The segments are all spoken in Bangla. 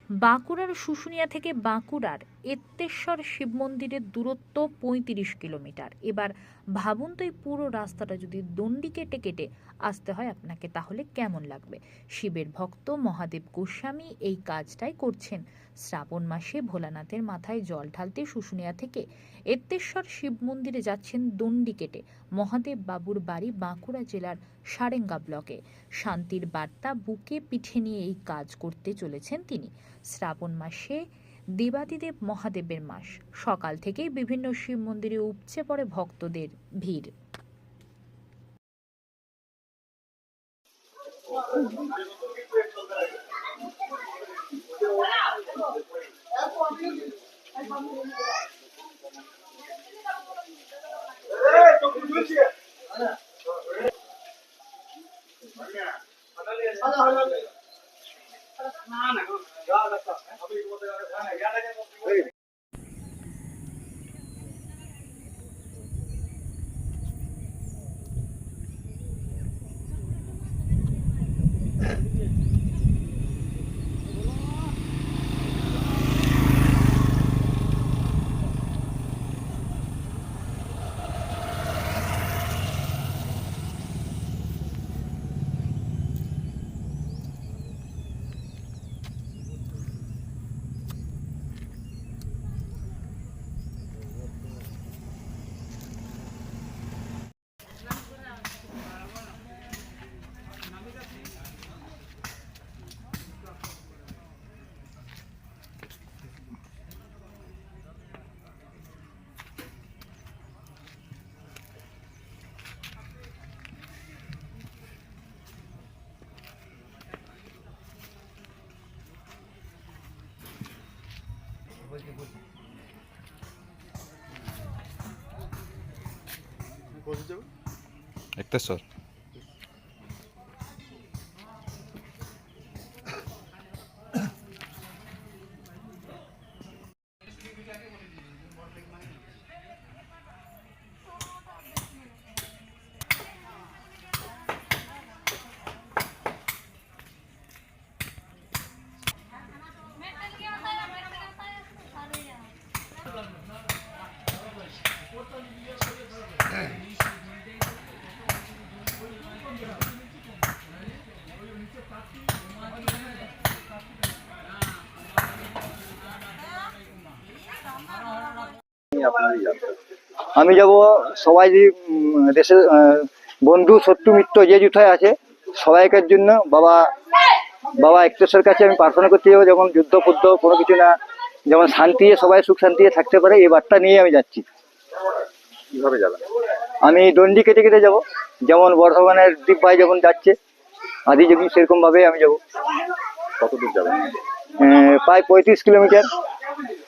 বাঁকুড়ার শুশুনিয়া থেকে বাঁকুড়ার এত্তেশ্বর শিব মন্দিরের দূরত্ব ৩৫ কিলোমিটার। এবার ভাবুন তো এই পুরো রাস্তাটা যদি দণ্ডি কেটে কেটে আসতে হয় আপনাকে, তাহলে কেমন লাগবে। শিবের ভক্ত মহাদেব গোস্বামী এই কাজটাই করছেন। শ্রাবণ মাসে ভোলানাথের মাথায় জল ঢালতে শুশুনিয়া থেকে এত্তেশ্বর শিব মন্দিরে যাচ্ছেন দণ্ডি কেটে। মহাদেব বাবুর বাড়ি বাঁকুড়া জেলার সারেঙ্গা ব্লকে। শান্তির বার্তা বুকে পিঠে নিয়ে এই কাজ করতে চলেছেন তিনি। শ্রাবণ মাসে দেবাদিদেব মহাদেবের মাস। সকাল থেকেই বিভিন্ন শিব মন্দিরে উপচে পড়ে ভক্তদের ভিড়। এত্তেশ্বর। আমি যাব সবাই দেশের বন্ধু শত্রু মিত্র যে যুথায় আছে সবাইকার জন্য বাবা বাবা এক্তেশ্বরের কাছে আমি প্রার্থনা করতে যাবো, যেমন যুদ্ধ ফুদ্ধ কোনো কিছু না, যেমন শান্তি সবাই সুখ শান্তি থাকতে পারে, এই বার্তা নিয়ে আমি যাচ্ছি। কিভাবে যাবেন? আমি দণ্ডি কেটে কেটে যাব, যেমন বর্ধমানের দ্বীপ ভাই যেমন যাচ্ছে আদিযোগী, সেরকম ভাবে আমি যাব। কত দূর যাবেন? প্রায় ৩৫ কিলোমিটার।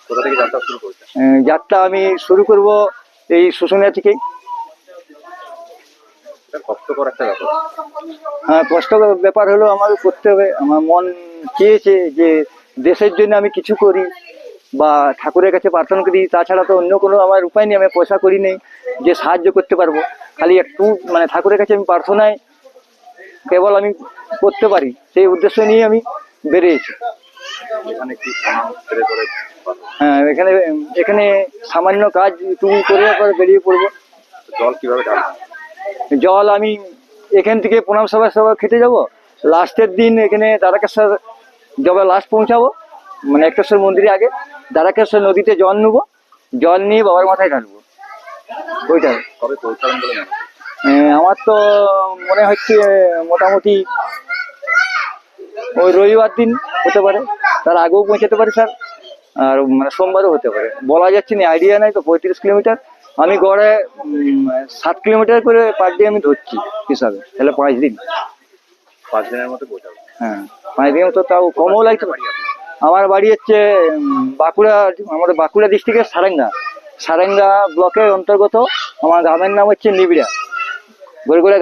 কোথা থেকে যাত্রা শুরু করছেন? যাত্রা আমি শুরু করব এই শুশুনিয়া থেকেই। কষ্টকর একটা ব্যাপার। হ্যাঁ, কষ্টকর ব্যাপার হলো আমাকে করতে হবে। আমার মন চেয়েছে যে দেশের জন্য আমি কিছু করি বা ঠাকুরের কাছে প্রার্থনা করি, তাছাড়া তো অন্য কোনো আমার উপায় নেই। আমি পয়সা করি নেই যে সাহায্য করতে পারবো, খালি একটু মানে ঠাকুরের কাছে আমি প্রার্থনায় কেবল আমি করতে পারি, সেই উদ্দেশ্য নিয়ে আমি বেরিয়েছি। এখানে কি ছেড়ে করে? হ্যাঁ, এখানে এখানে সামান্য কাজ তুমি করে বেরিয়ে পড়বো। জল কিভাবে ঢালবেন? জল আমি এখান থেকে প্রণাম সভা খেতে যাব, লাস্টের দিন এখানে দ্বারকেশ্বর যবে লাস্ট পৌঁছাবো, মানে এক্তেশ্বর মন্দিরে আগে দ্বারকেশ্বর নদীতে জল নেবো, জল নিয়ে বাবার মাথায় ঢালবো। ওইটাই। কবে পৌঁছাবেন বলে মনে হচ্ছে? আমার তো মনে হচ্ছে মোটামুটি ওই রবিবার দিন হতে পারে, তার আগেও পৌঁছাতে পারে স্যার, আর মানে সোমবারও হতে পারে, বলা যাচ্ছে না, আইডিয়া নাই তো। ৩৫ কিলোমিটার আমি গড়ে 7 কিলোমিটার করে পার ডে আমি ধরছি হিসাবে, তাহলে 5 দিন। 5 দিনের মধ্যে পৌঁছাবেন? হ্যাঁ, 5 দিনের মতো, তাও কমও লাগতে পারে। আমার বাড়ি হচ্ছে বাঁকুড়া, আমাদের বাঁকুড়া ডিস্ট্রিক্টের সারেঙ্গা ব্লকের অন্তর্গত। আমার গ্রামের নাম হচ্ছে নিবিড়া, গড়ে